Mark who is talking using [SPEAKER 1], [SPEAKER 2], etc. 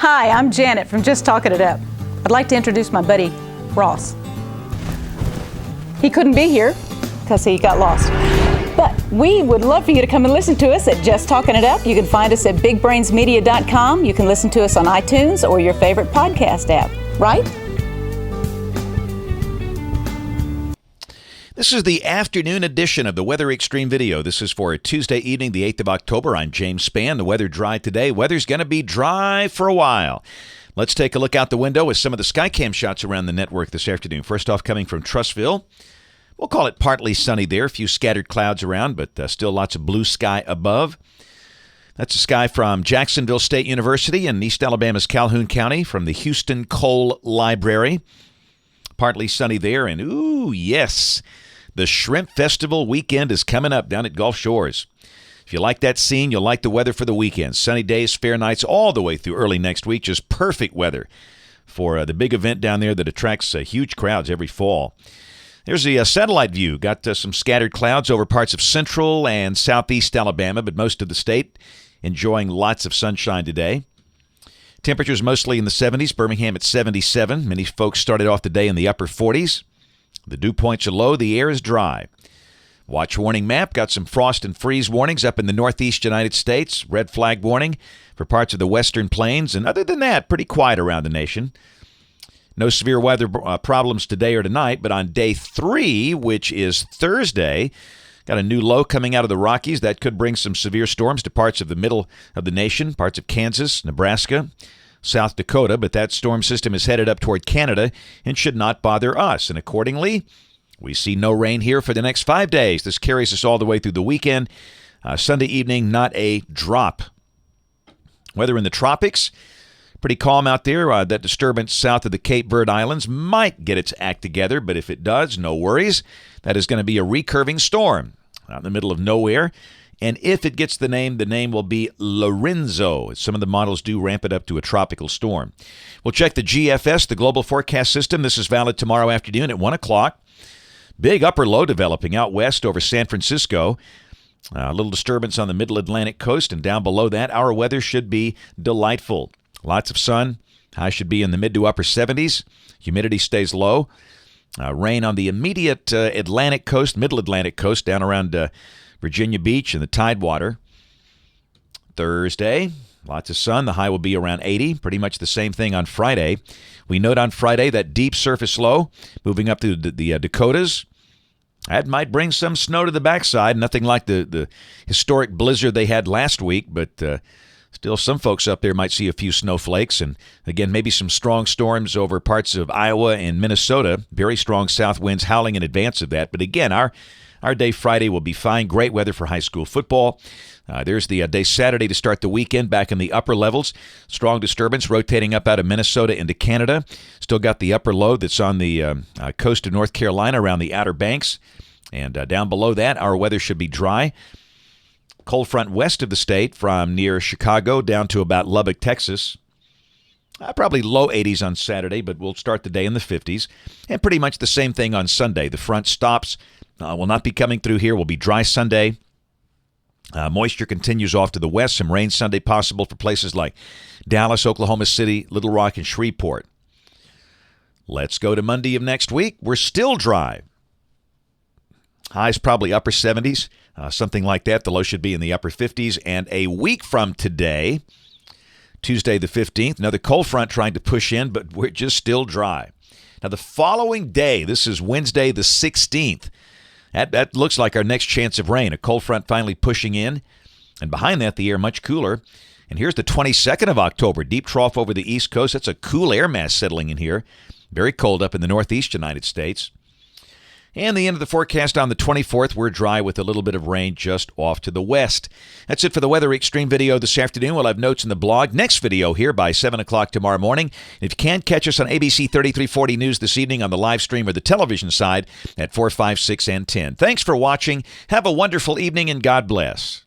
[SPEAKER 1] Hi, I'm Janet from Just Talking It Up. I'd like to introduce my buddy, Ross. He couldn't be here because he got lost. But we would love for you to come and listen to us at Just Talking It Up. You can find us at bigbrainsmedia.com. You can listen to us on iTunes or your favorite podcast app, right?
[SPEAKER 2] This is the afternoon edition of the Weather Xtreme video. This is for Tuesday evening, the 8th of October. I'm James Spann. The weather dry today. Weather's going to be dry for a while. Let's take a look out the window with some of the Skycam shots around the network this afternoon. First off, coming from Trussville. We'll call it partly sunny there. A few scattered clouds around, but still lots of blue sky above. That's a sky from Jacksonville State University in East Alabama's Calhoun County, from the Houston Cole Library. Partly sunny there, and ooh, yes, the Shrimp Festival weekend is coming up down at Gulf Shores. If you like that scene, you'll like the weather for the weekend. Sunny days, fair nights all the way through early next week. Just perfect weather for the big event down there that attracts huge crowds every fall. There's the satellite view. Got some scattered clouds over parts of central and southeast Alabama, but most of the state enjoying lots of sunshine today. Temperatures mostly in the 70s. Birmingham at 77. Many folks started off the day in the upper 40s. The dew points are low. The air is dry. Watch warning map. Got some frost and freeze warnings up in the northeast United States. Red flag warning for parts of the western plains. And other than that, pretty quiet around the nation. No severe weather problems today or tonight. But on day 3, which is Thursday, got a new low coming out of the Rockies. That could bring some severe storms to parts of the middle of the nation, parts of Kansas, Nebraska, South Dakota, but that storm system is headed up toward Canada and should not bother us. And accordingly, we see no rain here for the next 5 days. This carries us all the way through the weekend. Sunday evening, not a drop. Weather in the tropics, pretty calm out there. That disturbance south of the Cape Verde Islands might get its act together, but if it does, no worries. That is going to be a recurving storm out in the middle of nowhere. And if it gets the name will be Lorenzo. Some of the models do ramp it up to a tropical storm. We'll check the GFS, the Global Forecast System. This is valid tomorrow afternoon at 1 o'clock. Big upper low developing out west over San Francisco. A little disturbance on the middle Atlantic coast, and down below that, our weather should be delightful. Lots of sun. High should be in the mid to upper 70s. Humidity stays low. Rain on the immediate Atlantic coast, middle Atlantic coast, down around Virginia Beach and the Tidewater. Thursday, lots of sun. The high will be around 80. Pretty much the same thing on Friday. We note on Friday that deep surface low moving up to the Dakotas. That might bring some snow to the backside. Nothing like the historic blizzard they had last week, but still some folks up there might see a few snowflakes. And again, maybe some strong storms over parts of Iowa and Minnesota. Very strong south winds howling in advance of that. But again, our day Friday will be fine. Great weather for high school football. There's the day Saturday to start the weekend back in the upper levels. Strong disturbance rotating up out of Minnesota into Canada. Still got the upper low that's on the coast of North Carolina around the Outer Banks. And down below that, our weather should be dry. Cold front west of the state from near Chicago down to about Lubbock, Texas. Probably low 80s on Saturday, but we'll start the day in the 50s. And pretty much the same thing on Sunday. The front stops. Will not be coming through here. Will be dry Sunday. Moisture continues off to the west. Some rain Sunday possible for places like Dallas, Oklahoma City, Little Rock, and Shreveport. Let's go to Monday of next week. We're still dry. Highs probably upper 70s, something like that. The low should be in the upper 50s. And a week from today, Tuesday the 15th, another cold front trying to push in, but we're just still dry. Now the following day, this is Wednesday the 16th, that looks like our next chance of rain. A cold front finally pushing in, and behind that, the air much cooler. And here's the 22nd of October, deep trough over the East Coast. That's a cool air mass settling in here. Very cold up in the northeast United States. And the end of the forecast on the 24th, we're dry with a little bit of rain just off to the west. That's it for the Weather Xtreme video this afternoon. We'll have notes in the blog. Next video here by 7 o'clock tomorrow morning. If you can't catch us on ABC 3340 News this evening on the live stream or the television side at 4, 5, 6, and 10. Thanks for watching. Have a wonderful evening, and God bless.